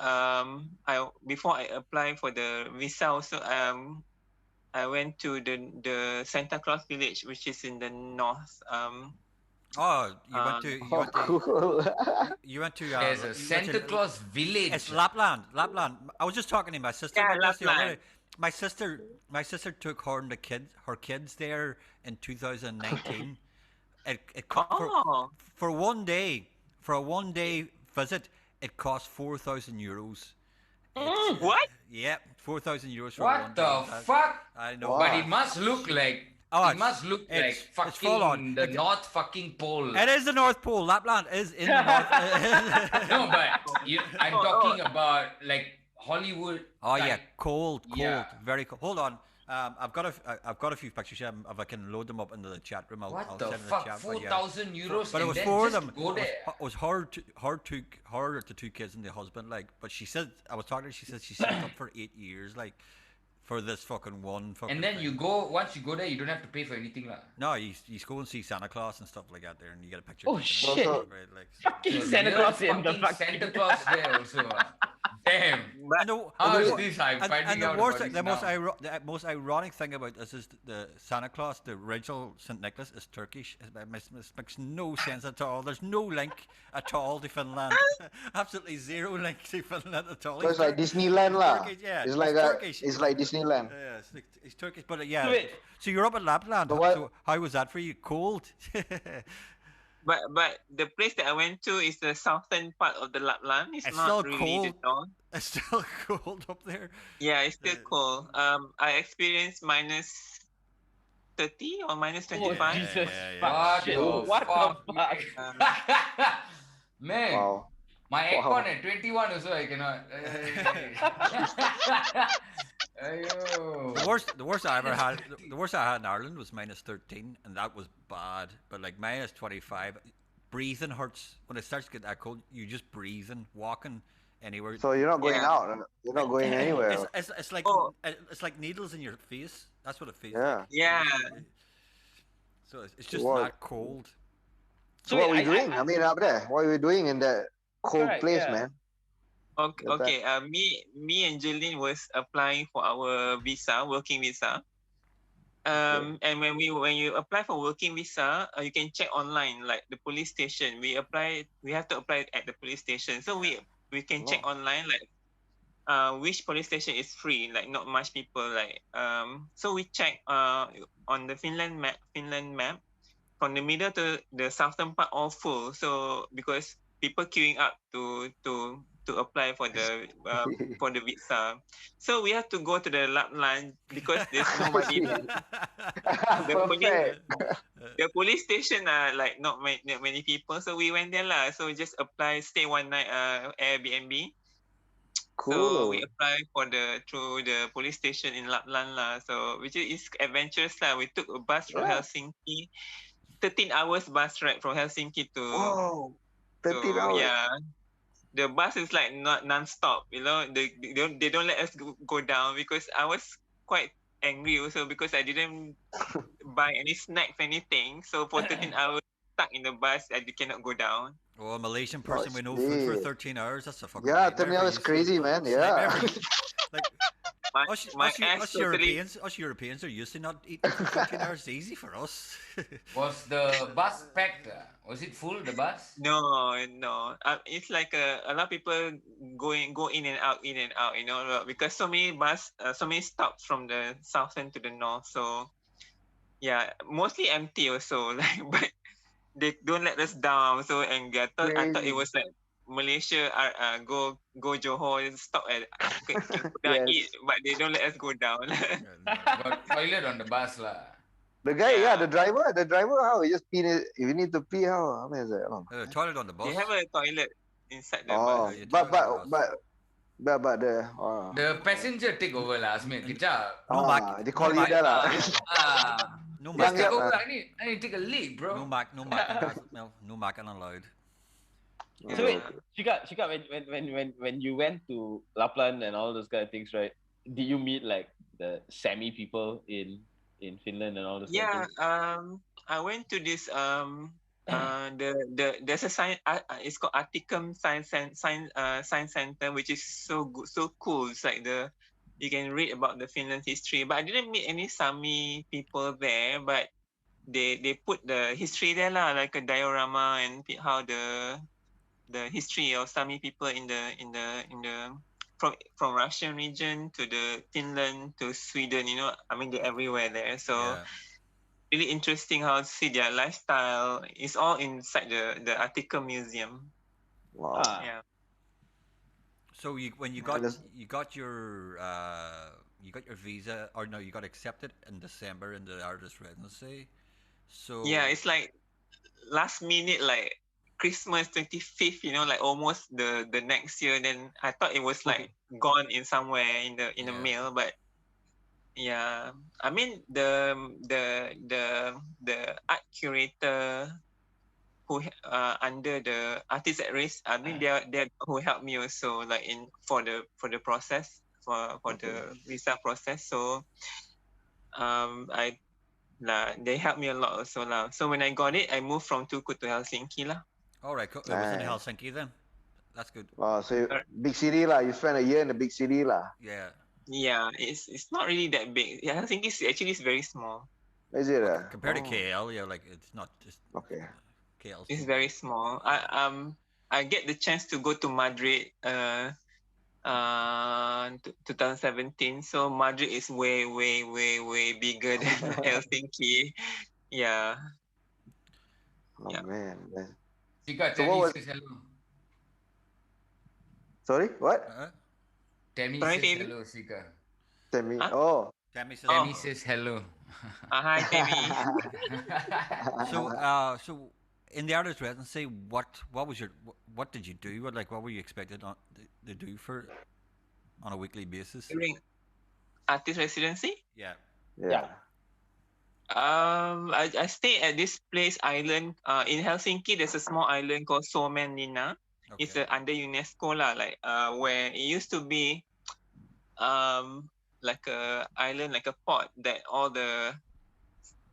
[SPEAKER 4] before I applied for the visa also, I went to the Santa Claus village, which is in the north.
[SPEAKER 2] You went to
[SPEAKER 5] there's a Santa Claus village.
[SPEAKER 2] It's Lapland. I was just talking to my sister about this the other day. My sister took her kids there in 2019. For a 1 day visit, it cost €4,000.
[SPEAKER 4] What?
[SPEAKER 2] Yeah, €4,000 for
[SPEAKER 5] what the fuck?
[SPEAKER 2] I know,
[SPEAKER 5] but it must look like. It must look like fucking the North fucking Pole.
[SPEAKER 2] It is the North Pole. Lapland is in the North.
[SPEAKER 5] No, but I'm talking about like Hollywood.
[SPEAKER 2] Oh yeah, cold, very cold. Hold on, I've got a few pictures here. If I can load them up into the chat room, I'll
[SPEAKER 5] what
[SPEAKER 2] send
[SPEAKER 5] the
[SPEAKER 2] them
[SPEAKER 5] fuck?
[SPEAKER 2] in the chat.
[SPEAKER 5] €4,000.
[SPEAKER 2] But it was for them. It was hard to 2 kids and the husband. Like, but she said I was talking to her. She said she saved up for 8 years. Like. For this fucking one fucking
[SPEAKER 5] and then
[SPEAKER 2] thing.
[SPEAKER 5] Once you go there, you don't have to pay for anything lah.
[SPEAKER 2] No, you go and see Santa Claus and stuff like that there, and you get a picture.
[SPEAKER 6] Oh shit! Fucking
[SPEAKER 5] Santa Claus in the fucking Santa Claus there also. Damn. How is this? I'm finding out about this now.
[SPEAKER 2] The most ironic thing about this is the Santa Claus, the original St. Nicholas, is Turkish. It makes no sense at all. There's no link at all to Finland. Absolutely zero link to Finland at all.
[SPEAKER 1] So it's like Disneyland lah.
[SPEAKER 2] Yeah,
[SPEAKER 1] it's like
[SPEAKER 2] Turkish.
[SPEAKER 1] It's like Disneyland.
[SPEAKER 2] Yeah, it's Turkish, but yeah. So you're up at Lapland. So how was that for you? Cold.
[SPEAKER 4] But the place that I went to is the southern part of the Lapland. It's not
[SPEAKER 2] still
[SPEAKER 4] really
[SPEAKER 2] cold.
[SPEAKER 4] the north.
[SPEAKER 2] It's still cold up there.
[SPEAKER 4] Yeah, it's still cold. I experienced minus 30 or minus 25.
[SPEAKER 6] Oh, Jesus.
[SPEAKER 5] What the fuck? Man.
[SPEAKER 1] Wow.
[SPEAKER 5] My aircon at 21 also I cannot.
[SPEAKER 2] The worst I ever had. The worst I had in Ireland was minus 13, and that was bad. But like minus 25, breathing hurts when it starts to get that cold. You just breathing, walking anywhere.
[SPEAKER 1] So you're not going out. You're not going anywhere.
[SPEAKER 2] It's like needles in your face. That's what it feels like.
[SPEAKER 4] Yeah.
[SPEAKER 2] So it's just not cold.
[SPEAKER 1] So what were you doing? I mean, up there, what were you doing in that cold place, man?
[SPEAKER 4] Okay. Me and Jolene was applying for our visa, working visa. And when you apply for working visa, you can check online, like the police station. We have to apply at the police station. So we can check online, like which police station is free, like not much people, like so we check on the Finland map, from the middle to the southern part all full. So because people queuing up to apply for the visa, so we have to go to the Lapland because there's nobody there. The police,
[SPEAKER 1] Perfect.
[SPEAKER 4] the police station are like not many people, so we went there lah. So we just apply, stay one night Airbnb. So we
[SPEAKER 1] Cool.
[SPEAKER 4] apply through the police station in Lapland lah. So which is adventurous lah. We took a bus from
[SPEAKER 1] Yeah.
[SPEAKER 4] Helsinki, 13 hours bus ride from Helsinki
[SPEAKER 1] Wow. 13
[SPEAKER 4] to
[SPEAKER 1] hours.
[SPEAKER 4] yeah. The bus is like not non-stop, you know. They don't let us go down because I was quite angry also because I didn't buy any snacks, anything. So for 13 hours stuck in the bus, I cannot go down.
[SPEAKER 2] Oh, a Malaysian
[SPEAKER 1] Oh,
[SPEAKER 2] person with no food for
[SPEAKER 1] shit.
[SPEAKER 2] 13 hours? That's a fucking
[SPEAKER 1] Yeah,
[SPEAKER 2] nightmare
[SPEAKER 1] 13
[SPEAKER 2] for
[SPEAKER 1] hours
[SPEAKER 2] you.
[SPEAKER 1] crazy, man.
[SPEAKER 2] It's a nightmare
[SPEAKER 1] Yeah.
[SPEAKER 2] for you. Like,
[SPEAKER 4] My ass
[SPEAKER 2] us
[SPEAKER 4] totally.
[SPEAKER 2] Europeans are used to not eating for 13 hours. It's easy for us.
[SPEAKER 5] Was the bus packed? Was it full, the bus?
[SPEAKER 4] No. It's like a lot of people go in and out, you know, because so many stops from the southern to the north. So yeah, mostly empty also. Like, but they don't let us down. So and I thought it
[SPEAKER 1] Crazy.
[SPEAKER 4] was like Malaysia. Go Johor, stop at
[SPEAKER 1] Yes.
[SPEAKER 4] eat, but they don't let us go down.
[SPEAKER 5] Got toilet on the bus lah.
[SPEAKER 1] The guy,
[SPEAKER 4] Yeah.
[SPEAKER 1] the driver, how? He just pee. If you need to pee, how is that? Oh.
[SPEAKER 2] Toilet on the bus.
[SPEAKER 4] They have a toilet inside the
[SPEAKER 1] Oh,
[SPEAKER 4] bus.
[SPEAKER 2] you
[SPEAKER 1] but
[SPEAKER 2] toilet on the bus.
[SPEAKER 5] The passenger take over lah, Asmil. Kejap.
[SPEAKER 2] No mic.
[SPEAKER 1] they call
[SPEAKER 2] no
[SPEAKER 1] you
[SPEAKER 2] mic.
[SPEAKER 1] that lah.
[SPEAKER 2] No
[SPEAKER 5] Just
[SPEAKER 2] mic.
[SPEAKER 5] take
[SPEAKER 1] Yang-
[SPEAKER 5] over. I need to take a lead, bro.
[SPEAKER 2] No mic. No mic allowed.
[SPEAKER 3] So wait, Shika, when you went to Lapland and all those kind of things, right? Did you meet like the Sami people in Finland and all those kind of
[SPEAKER 4] Yeah.
[SPEAKER 3] things?
[SPEAKER 4] I went to this there's a science. It's called Articum Science Center, which is so good, so cool. It's like you can read about the Finland history, but I didn't meet any Sami people there. But they put the history there lah, like a diorama and how the history of Sami people in the from Russian region to the Finland to Sweden. You know, I mean they're everywhere there. So.
[SPEAKER 2] Yeah.
[SPEAKER 4] Really interesting how to see their lifestyle. It's all inside the Articum Museum.
[SPEAKER 1] Wow.
[SPEAKER 4] Yeah.
[SPEAKER 2] So when you got your visa, or no, you got accepted in December in the artist residency. So
[SPEAKER 4] Yeah, it's like last minute, like Christmas 25th. You know, like almost the next year. Then I thought it was like gone in somewhere in the mail, but. Yeah, I mean the art curator who under the artists at risk. I mean they're who helped me also, like for the process for the visa process. So they helped me a lot also lah. So when I got it, I moved from Turku to Helsinki lah.
[SPEAKER 2] all right, cool. It was in Helsinki then. That's good.
[SPEAKER 1] Wow, so big city lah. You spent a year in the big city lah.
[SPEAKER 2] Yeah.
[SPEAKER 4] Yeah, it's not really that big. Yeah, Helsinki is very small.
[SPEAKER 1] Is it?
[SPEAKER 2] Compared to KL, yeah, like it's not just
[SPEAKER 1] Okay.
[SPEAKER 2] KL.
[SPEAKER 4] It's very small. I get the chance to go to Madrid 2017. So Madrid is way bigger than Helsinki. Yeah.
[SPEAKER 1] Oh
[SPEAKER 4] Yeah.
[SPEAKER 1] man.
[SPEAKER 5] Shika,
[SPEAKER 1] So
[SPEAKER 5] Tammy
[SPEAKER 1] what was-
[SPEAKER 5] says hello.
[SPEAKER 1] Sorry, what?
[SPEAKER 5] Tammy
[SPEAKER 4] Sorry,
[SPEAKER 5] says
[SPEAKER 4] Tammy?
[SPEAKER 5] hello, Shika.
[SPEAKER 1] Tell me.
[SPEAKER 4] Huh?
[SPEAKER 1] Oh.
[SPEAKER 2] Tammy says.
[SPEAKER 5] Tammy says hello.
[SPEAKER 4] Hi, Tammy.
[SPEAKER 2] So in the artist residency, what did you do? What were you expected to do on a weekly basis?
[SPEAKER 4] During artist residency?
[SPEAKER 2] Yeah.
[SPEAKER 1] Yeah.
[SPEAKER 4] I stay at this island. In Helsinki, there's a small island called Suomenlinna.
[SPEAKER 2] Okay.
[SPEAKER 4] It's under UNESCO lah, like where it used to be, like a island, like a port that all the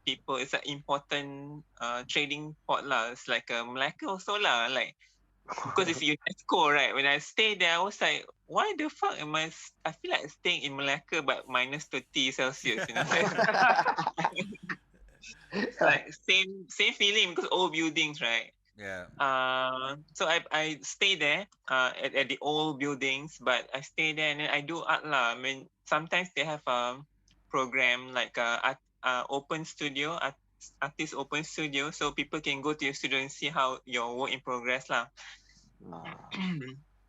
[SPEAKER 4] people. It's an important trading port lah. It's like a Malacca also lah, like because it's UNESCO, right? When I stayed there, I was like, why the fuck am I feel like staying in Malacca but minus 30 Celsius, you know? Like same feeling because old buildings, right?
[SPEAKER 2] Yeah.
[SPEAKER 4] So I stay there at the old buildings, but I stay there and then I do art lah. I mean, sometimes they have a program like open studio, artist open studio, so people can go to your studio and see how your work in progress lah.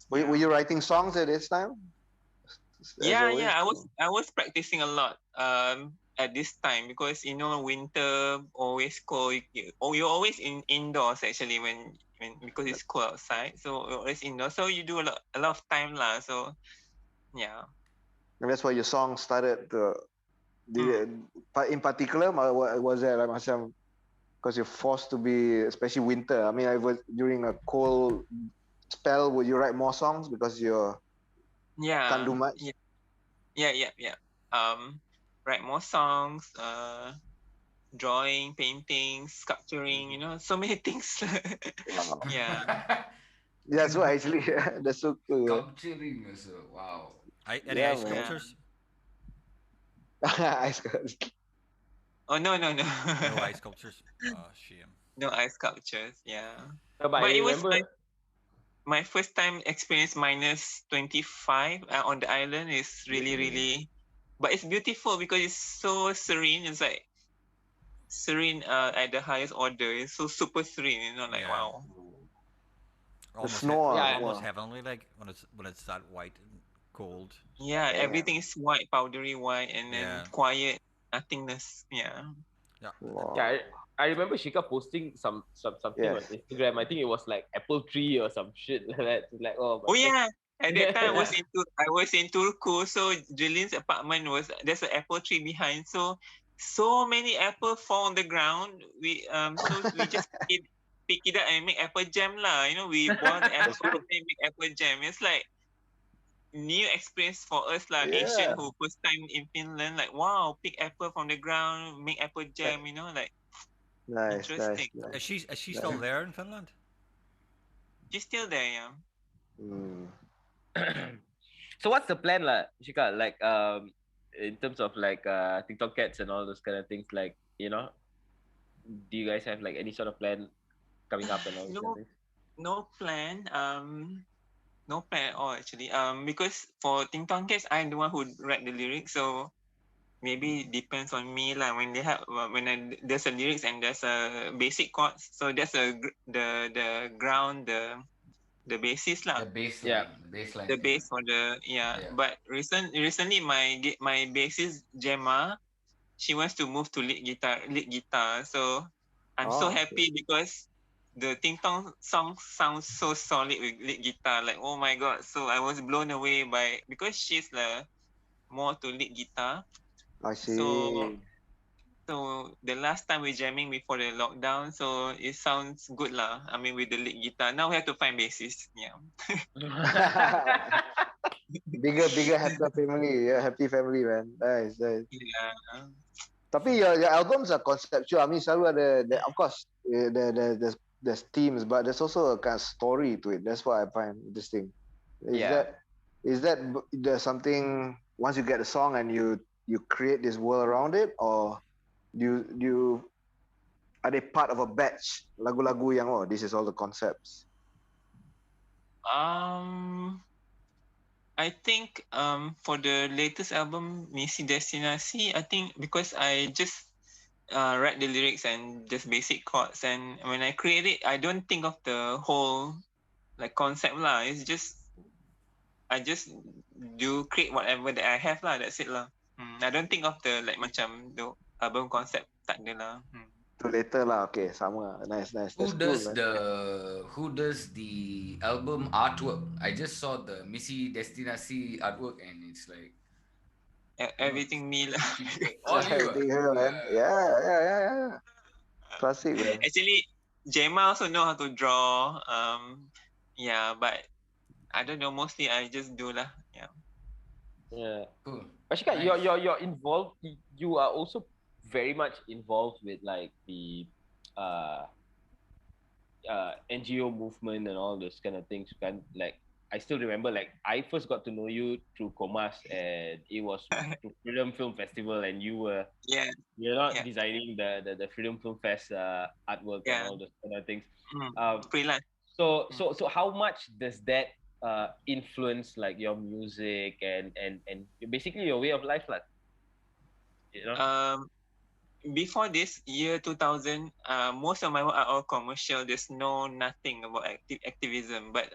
[SPEAKER 1] Were you writing songs at this time?
[SPEAKER 4] Yeah, I was practicing a lot at this time because you know winter always cold. You're always indoors actually when because it's cold outside. So you're always indoors. So you do a lot of time lah. So yeah.
[SPEAKER 1] And that's why your song started to. In particular, was there like macam because you're forced to be, especially winter. I mean, I was during a cold spell. Would you write more songs because you're can't do much?
[SPEAKER 4] Yeah. Write more songs. Drawing, painting, sculpturing. You know, so many things. Yeah.
[SPEAKER 1] Yeah, so actually, that's so cool.
[SPEAKER 5] Sculpturing also. Wow.
[SPEAKER 2] Any ice sculptures?
[SPEAKER 1] Ice sculptures.
[SPEAKER 4] Oh no.
[SPEAKER 2] No ice sculptures. Oh, shame.
[SPEAKER 4] No ice sculptures. Yeah.
[SPEAKER 6] But
[SPEAKER 4] it
[SPEAKER 6] I
[SPEAKER 4] was
[SPEAKER 6] remember
[SPEAKER 4] my first time experience minus 25 on the island is really, but it's beautiful because it's so serene. It's like serene at the highest order. It's so super serene, you know, like wow.
[SPEAKER 2] Almost, almost heavenly, like when it's that white and cold.
[SPEAKER 4] Yeah, everything is white, powdery white, and then quiet, nothingness. Yeah.
[SPEAKER 6] Yeah, I remember Shika posting something on Instagram. I think it was like apple tree or some shit like that. Like
[SPEAKER 4] yeah. At that time, I was in Turku, so Julian's apartment there's an apple tree behind. So many apple fall on the ground. We just pick it up and make apple jam lah. You know, we boil the apple and make apple jam. It's like new experience for us lah. Asian who first time in Finland, like wow, pick apple from the ground, make apple jam. You know, like interesting.
[SPEAKER 2] Nice. Is she still there in Finland?
[SPEAKER 4] She's still there, yeah.
[SPEAKER 6] So what's the plan, lah, Shika? Like in terms of like TingTongKetz and all those kind of things, like you know, do you guys have like any sort of plan coming up and all those kind of things?
[SPEAKER 4] No plan. No plan at all actually. Because for TingTongKetz, I'm the one who write the lyrics, so maybe depends on me lah. When there's a lyrics and there's a basic chords, so that's the ground, the basis lah.
[SPEAKER 5] The baseline.
[SPEAKER 4] The base for the But recently my bassist Gemma, she wants to move to lead guitar. So I'm so happy because the Ting Tong song sounds so solid with lead guitar. Like oh my god! So I was blown away because she's more to lead guitar.
[SPEAKER 1] I see.
[SPEAKER 4] So the last time we jamming before the lockdown, so it sounds good lah. I mean with the lead guitar. Now we have to find bassist. Yeah.
[SPEAKER 1] bigger happy family. Yeah, happy family, man. Nice.
[SPEAKER 4] Yeah.
[SPEAKER 1] Tapi your albums are conceptual. I mean, selalu ada of course there's themes, but there's also a kind of story to it. That's what I find interesting. Is that there's something once you get a song and you create this world around it, or do you are they part of a batch lagu-lagu yang this is all the concepts?
[SPEAKER 4] I think for the latest album Misi Destinasi, I think because I just write the lyrics and just basic chords, and when I create it, I don't think of the whole like concept lah. It's just I just do create whatever that I have lah. That's it lah. I don't think of the like macam the album concept tak ada lah.
[SPEAKER 1] To later lah. Okay, sama. Nice.
[SPEAKER 5] Who does the album artwork? I just saw the Misi Destinasi artwork and it's like
[SPEAKER 4] everything me lah.
[SPEAKER 1] Everything her, man. Yeah. Classic, man.
[SPEAKER 4] Actually, Gemma also know how to draw. But I don't know. Mostly I just do lah.
[SPEAKER 6] Yeah. Cool. Ashika, you're involved. You are also very much involved with like the NGO movement and all those kind of things. Like I still remember like I first got to know you through Komas, and it was through Freedom Film Festival, and
[SPEAKER 4] Yeah,
[SPEAKER 6] you're not
[SPEAKER 4] yeah,
[SPEAKER 6] designing the Freedom Film Fest artwork and
[SPEAKER 4] yeah.
[SPEAKER 6] all those kind of things.
[SPEAKER 4] Mm.
[SPEAKER 6] Um,
[SPEAKER 4] Freelance.
[SPEAKER 6] so how much does that influence like your music and basically your way of life, like, you know?
[SPEAKER 4] Um, Before this year 2000, most of my work are all commercial. There's nothing about activism. But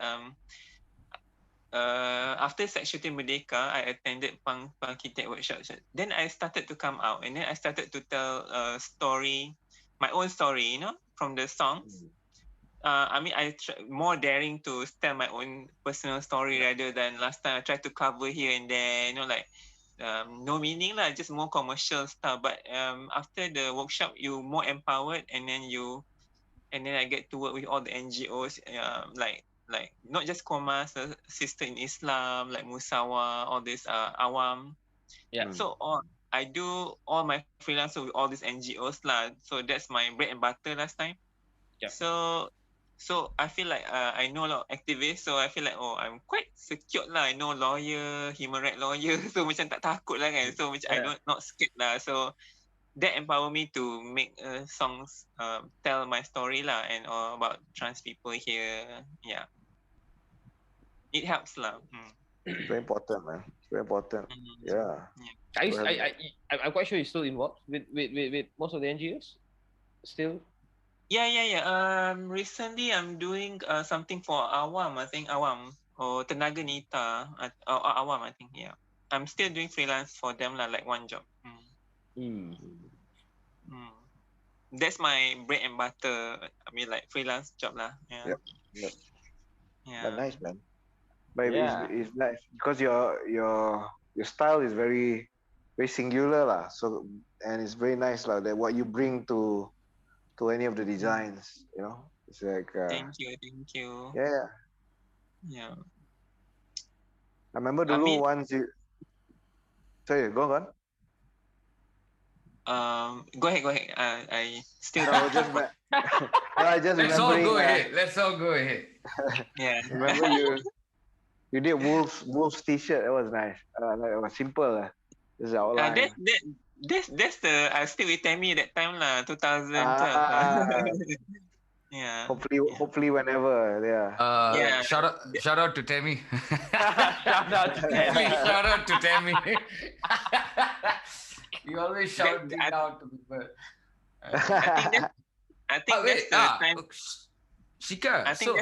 [SPEAKER 4] after Sekshuti Merdeka, I attended Pangkitek workshop. Then I started to come out, and then I started to tell a story, my own story, from the songs. I mean, more daring to tell my own personal story rather than last time I tried to cover here and there, like no meaning lah, just more commercial stuff. But after the workshop, you more empowered, and then I get to work with all the NGOs, like not just Komas, Sister in Islam, like Musawa, all this Awam.
[SPEAKER 6] Yeah.
[SPEAKER 4] So I do all my freelance with all these NGOs lah. So that's my bread and butter last time.
[SPEAKER 6] Yeah.
[SPEAKER 4] So I feel like I know a lot of activists, so I feel like I'm quite secure lah. I know lawyer, human rights lawyer, so macam tak takut lah kan. So macam I not scared lah. So that empower me to make songs, tell my story lah, and about trans people here. Yeah, it helps lah.
[SPEAKER 1] It's very important, man. It's very important. Yeah.
[SPEAKER 6] I'm quite sure you're still involved with most of the NGOs. Still.
[SPEAKER 4] Yeah. Recently I'm doing something for Awam. I think Awam or Tenaga Nita or Awam. I think, yeah. I'm still doing freelance for them lah, like one job. That's my bread and butter. I mean, like freelance job lah. Yeah.
[SPEAKER 1] Yep.
[SPEAKER 4] Yeah.
[SPEAKER 1] But nice, man. But
[SPEAKER 6] Yeah.
[SPEAKER 1] it's nice because your style is very singular lah. So, and it's very nice lah, that what you bring to any of the designs, it's like
[SPEAKER 4] Thank you.
[SPEAKER 1] yeah.
[SPEAKER 4] Yeah.
[SPEAKER 1] I remember dulu once you sorry, go on.
[SPEAKER 4] Go ahead. I still
[SPEAKER 1] No, I just
[SPEAKER 5] Let's all
[SPEAKER 1] remembering.
[SPEAKER 5] Let's all go ahead.
[SPEAKER 4] yeah.
[SPEAKER 1] Remember you did Wolves t-shirt. That was nice. It was simple. This is outline.
[SPEAKER 4] That's the I still with Tammy that time lah, 2012. Yeah.
[SPEAKER 1] Hopefully whenever. Yeah.
[SPEAKER 5] Shout out to Tammy.
[SPEAKER 6] Shout out to Tammy.
[SPEAKER 5] Shout out to Tammy. You always shout it out to people.
[SPEAKER 4] I think that's the time.
[SPEAKER 5] Shika, so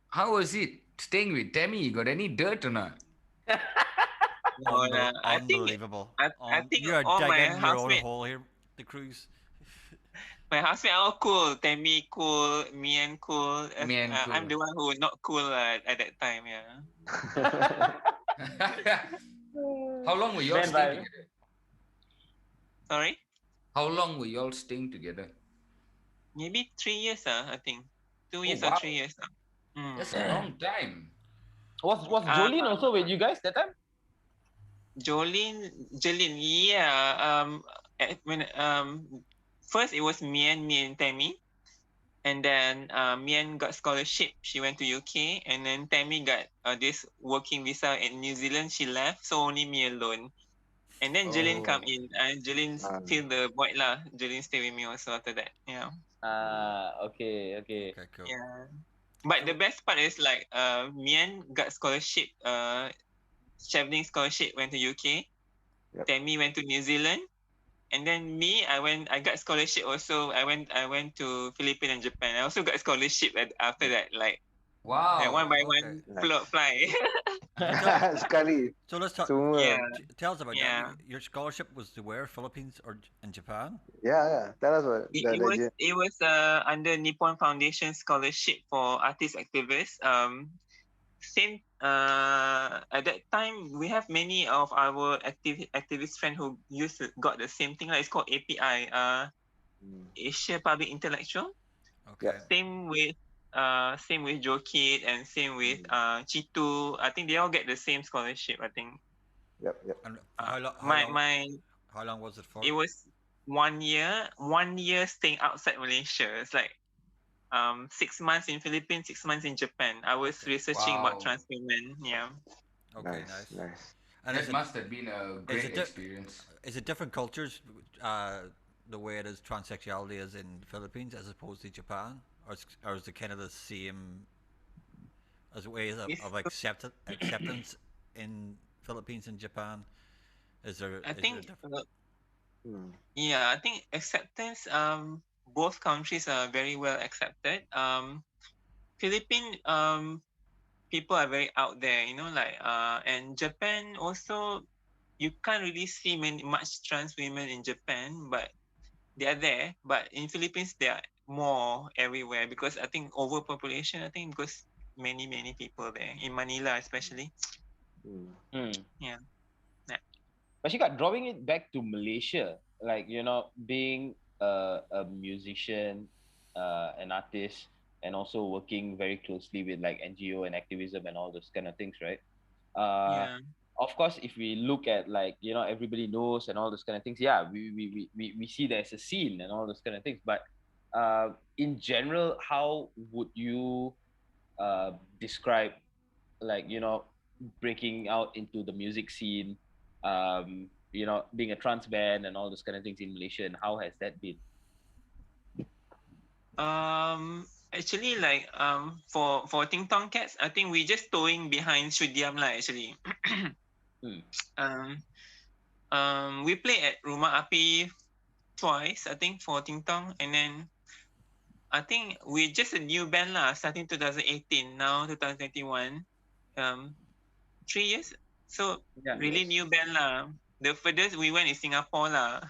[SPEAKER 5] how was it staying with Tammy? You got any dirt or not?
[SPEAKER 2] Unbelievable.
[SPEAKER 4] I think
[SPEAKER 2] you are
[SPEAKER 4] all my
[SPEAKER 2] digging your own
[SPEAKER 4] housemate,
[SPEAKER 2] hole here, the cruise.
[SPEAKER 4] my housemate are all cool. Tammy cool, Mian cool.
[SPEAKER 5] Cool.
[SPEAKER 4] I'm the one who not cool at that time. Yeah.
[SPEAKER 5] How long were you all staying together?
[SPEAKER 4] Sorry.
[SPEAKER 5] How long were you all staying together?
[SPEAKER 4] Maybe 3 years. I think 2 years or 3 years.
[SPEAKER 5] That's a long time.
[SPEAKER 6] Was Jolene also with you guys that time?
[SPEAKER 4] Jolene, yeah. When first it was me and Tammy, and then Mian got scholarship. She went to UK, and then Tammy got this working visa in New Zealand. She left, so only me alone. And then Jolene come in, and Jolene fill the void lah. Jolene stay with me also after that. Yeah.
[SPEAKER 6] Okay,
[SPEAKER 2] cool.
[SPEAKER 4] Yeah. But the best part is like Mian got scholarship, traveling scholarship, went to UK.
[SPEAKER 1] Yep.
[SPEAKER 4] Tammy went to New Zealand, and then me, I got scholarship also. I went to Philippines and Japan. I also got scholarship after that, like
[SPEAKER 5] wow,
[SPEAKER 4] one by one fly.
[SPEAKER 1] Sekali.
[SPEAKER 2] So let's talk.
[SPEAKER 4] Yeah.
[SPEAKER 2] Tell us about
[SPEAKER 4] Yeah.
[SPEAKER 2] that. Your scholarship was to where? Philippines or in Japan?
[SPEAKER 1] Yeah. Tell us what.
[SPEAKER 4] It was under Nippon Foundation scholarship for artist activists. Same at that time we have many of our activist friends who got the same thing. It's called API, Asia Public Intellectual.
[SPEAKER 2] Okay.
[SPEAKER 4] Same with Joe Kid and same with Chitu. I think they all get the same scholarship. I think.
[SPEAKER 1] Yep.
[SPEAKER 2] And how long was it for?
[SPEAKER 4] It was 1 year. 1 year staying outside Malaysia. It's like 6 months in Philippines, 6 months in Japan. I was researching about
[SPEAKER 5] Wow.
[SPEAKER 4] trans women. Yeah.
[SPEAKER 2] Okay, nice.
[SPEAKER 1] Nice.
[SPEAKER 2] And
[SPEAKER 5] That must have been a great experience.
[SPEAKER 2] is it different cultures, the way it is transsexuality is in the Philippines as opposed to Japan, or is it kind of the same as ways of acceptance in Philippines and Japan? Is there
[SPEAKER 4] I
[SPEAKER 2] is there
[SPEAKER 4] think,
[SPEAKER 2] a difference?
[SPEAKER 4] yeah, I think acceptance. Both countries are very well accepted. Philippine people are very out there, like and Japan also. You can't really see much trans women in Japan, but they are there. But in Philippines, they are more everywhere because I think overpopulation. I think because many people there in Manila, especially. Yeah.
[SPEAKER 6] But Shika, drawing it back to Malaysia, like being a musician, an artist, and also working very closely with like NGO and activism and all those kind of things, right?
[SPEAKER 4] Yeah.
[SPEAKER 6] Of course, if we look at like everybody knows and all those kind of things, yeah, we see there's a scene and all those kind of things. But in general, how would you describe like breaking out into the music scene, being a trans band and all those kind of things in Malaysia, and how has that been?
[SPEAKER 4] Actually, like for TingTongKetz, I think we just towing behind Shudiam lah. Actually, we play at Rumah Api twice, I think, for Ting-Tong, and then I think we're just a new band lah, starting 2018, now 2021, 3 years. So really new band lah. The furthest we went is Singapore lah.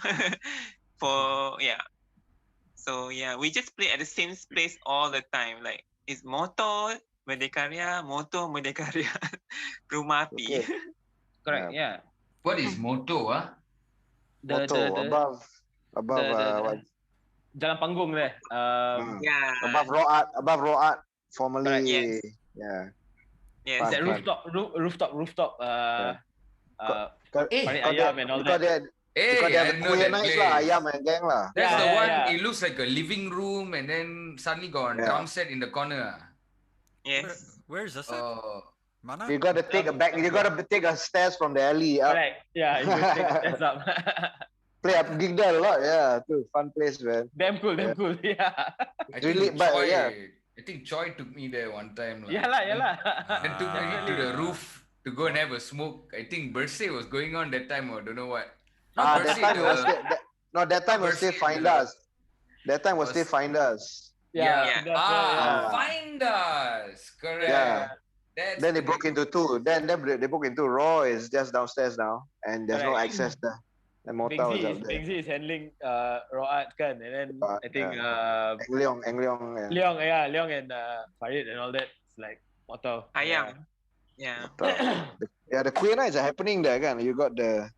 [SPEAKER 4] So yeah, we just play at the same place all the time. Like it's Moto Merdekaria, Rumah Api.
[SPEAKER 1] Okay.
[SPEAKER 6] Correct. Yeah.
[SPEAKER 5] What is Moto?
[SPEAKER 1] Moto above what?
[SPEAKER 6] Jalan panggung there.
[SPEAKER 4] Yeah.
[SPEAKER 1] Above Roat, formerly.
[SPEAKER 6] Correct,
[SPEAKER 4] yes.
[SPEAKER 1] Yeah.
[SPEAKER 4] Yes.
[SPEAKER 6] That rooftop. Parit ayam and all that.
[SPEAKER 1] Because they have the queer nights lah, ayam and gang lah.
[SPEAKER 5] That's the one.
[SPEAKER 6] Yeah.
[SPEAKER 5] It looks like a living room, and then suddenly got a drum set in the corner.
[SPEAKER 4] Yes.
[SPEAKER 2] Where is this? Mana?
[SPEAKER 1] You got to take take a stairs from the alley up.
[SPEAKER 6] Correct. Yeah, you can take a stairs up.
[SPEAKER 1] Play up gig there a lot. Yeah, too fun place, man.
[SPEAKER 6] Damn cool. Yeah.
[SPEAKER 5] I
[SPEAKER 1] Really,
[SPEAKER 5] think
[SPEAKER 1] but
[SPEAKER 5] Choi,
[SPEAKER 1] yeah.
[SPEAKER 5] I think Choi took me there one time.
[SPEAKER 6] Yeah lah.
[SPEAKER 5] Then took me to the roof to go and have a smoke. I think birthday was going on that time, or don't know what.
[SPEAKER 1] That time was still Find Us. That time was still Find Us.
[SPEAKER 6] Yeah.
[SPEAKER 5] Find Us. Correct.
[SPEAKER 1] Yeah.
[SPEAKER 5] That's
[SPEAKER 1] Then they broke into two. Then they broke into Raw is just downstairs now, and there's no access there. And Mota was up there.
[SPEAKER 6] Bengzi is handling Roat kan, and then I think
[SPEAKER 1] Leong
[SPEAKER 6] Leong and Farid and all that. It's like Moto.
[SPEAKER 4] Ayam. Yeah.
[SPEAKER 1] Yeah, the queer nights are happening there, kan? You got the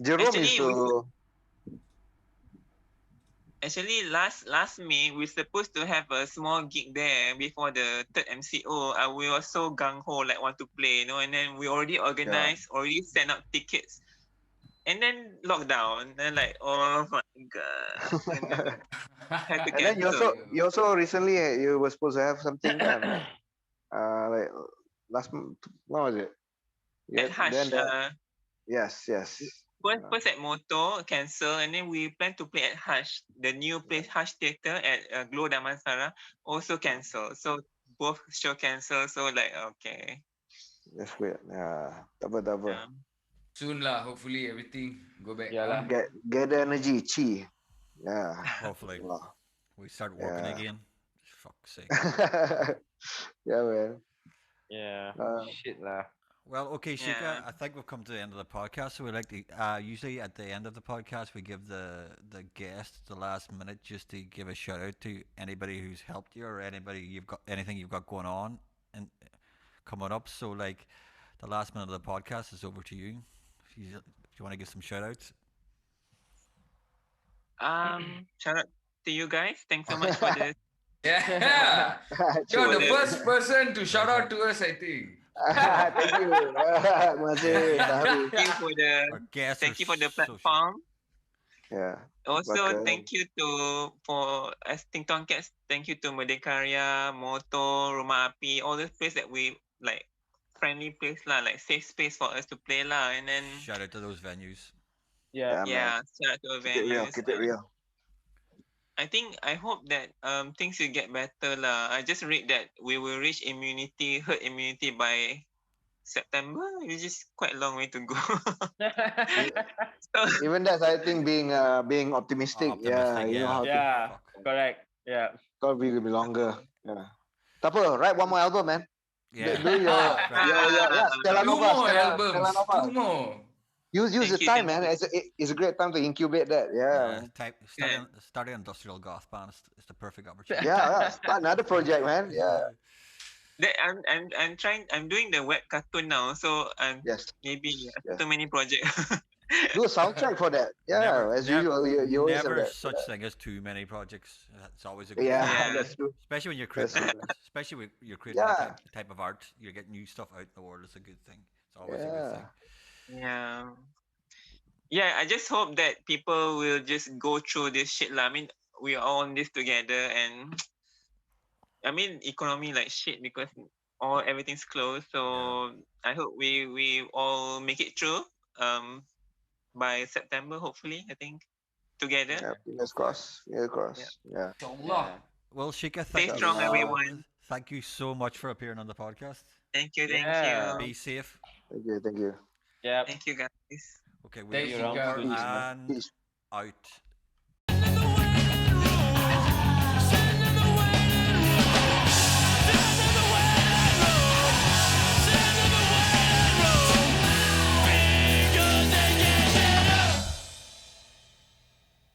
[SPEAKER 1] Jerome
[SPEAKER 4] actually, Actually, last May, we're supposed to have a small gig there before the third MCO. We were so gung-ho, like want to play, and then we already organized, already sent out tickets. And then lockdown, and like, oh my god. Had to
[SPEAKER 1] and then you also recently you were supposed to have something like when was it?
[SPEAKER 4] At Hush.
[SPEAKER 1] Yes.
[SPEAKER 4] First at Moto, cancel, and then we plan to play at Hush, the new place, Hush Theatre at Glow Damansara, also cancel. So both show cancel. So like, okay.
[SPEAKER 1] That's weird. Yeah, double.
[SPEAKER 4] Yeah.
[SPEAKER 5] Soon lah, hopefully everything go back.
[SPEAKER 6] Yeah lah.
[SPEAKER 1] Get the energy, chi. Yeah.
[SPEAKER 2] Hopefully. We start working again. Fuck's sake.
[SPEAKER 1] Yeah, man.
[SPEAKER 6] Yeah. Shit lah.
[SPEAKER 2] Well, okay, Shika, I think we've come to the end of the podcast. So we like to usually at the end of the podcast we give the guests the last minute just to give a shout out to anybody who's helped you or anything you've got going on and coming up. So like the last minute of the podcast is over to you. Do you want to give some shout outs?
[SPEAKER 4] Shout out to you guys. Thanks so much for this.
[SPEAKER 5] Yeah. You're the first person to shout out to us, I think.
[SPEAKER 1] Thank you.
[SPEAKER 4] Thank you for the platform.
[SPEAKER 1] Yeah.
[SPEAKER 4] Also, thank you for as TingTongKetz. Thank you to Medekarya, Moto, Rumah Api, all the place that we like friendly place lah, like safe space for us to play lah. And then
[SPEAKER 2] shout out to those venues.
[SPEAKER 3] Yeah.
[SPEAKER 4] Shout out to
[SPEAKER 1] Keep it real.
[SPEAKER 4] venues.
[SPEAKER 1] Keep it real.
[SPEAKER 4] I hope that things will get better lah. I just read that we will reach herd immunity by September, which is quite a long way to go.
[SPEAKER 1] Even that, I think being optimistic. Yeah, you know how to.
[SPEAKER 3] Yeah, correct. Yeah.
[SPEAKER 1] God will be longer. Yeah. Tapa, write one more album, man.
[SPEAKER 2] Yeah.
[SPEAKER 1] Do your Stella
[SPEAKER 5] Two
[SPEAKER 1] Nova.
[SPEAKER 5] more
[SPEAKER 1] Stella
[SPEAKER 5] albums.
[SPEAKER 1] Nova.
[SPEAKER 5] Two more.
[SPEAKER 1] Use the time, man. It's a great time to incubate that. Yeah.
[SPEAKER 2] Starting industrial goth band is the perfect opportunity.
[SPEAKER 1] Yeah. Start another project, man. Yeah.
[SPEAKER 4] I'm trying. I'm doing the web cartoon now, so maybe too many projects.
[SPEAKER 1] Do a soundtrack for that. Yeah, as usual, you always have
[SPEAKER 2] never
[SPEAKER 1] that.
[SPEAKER 2] such thing as too many projects. It's always a good
[SPEAKER 1] Yeah,
[SPEAKER 2] thing.
[SPEAKER 1] that's true.
[SPEAKER 2] Especially when you're creating, type of art, you're getting new stuff out in the world. It's a good thing. It's always a good thing.
[SPEAKER 4] Yeah. I just hope that people will just go through this shit lah. I mean, we are all in this together, and I mean, economy like shit because everything's closed. So I hope we all make it through. By September, hopefully, I think, together.
[SPEAKER 1] Yeah, fingers crossed. Yeah.
[SPEAKER 2] Well, Shika,
[SPEAKER 4] stay strong, everyone.
[SPEAKER 2] Thank you so much for appearing on the podcast.
[SPEAKER 4] Thank you.
[SPEAKER 2] Be safe.
[SPEAKER 1] Thank you.
[SPEAKER 4] Yeah. Thank you, guys.
[SPEAKER 2] Okay, we'll be
[SPEAKER 5] Shika.
[SPEAKER 2] and out.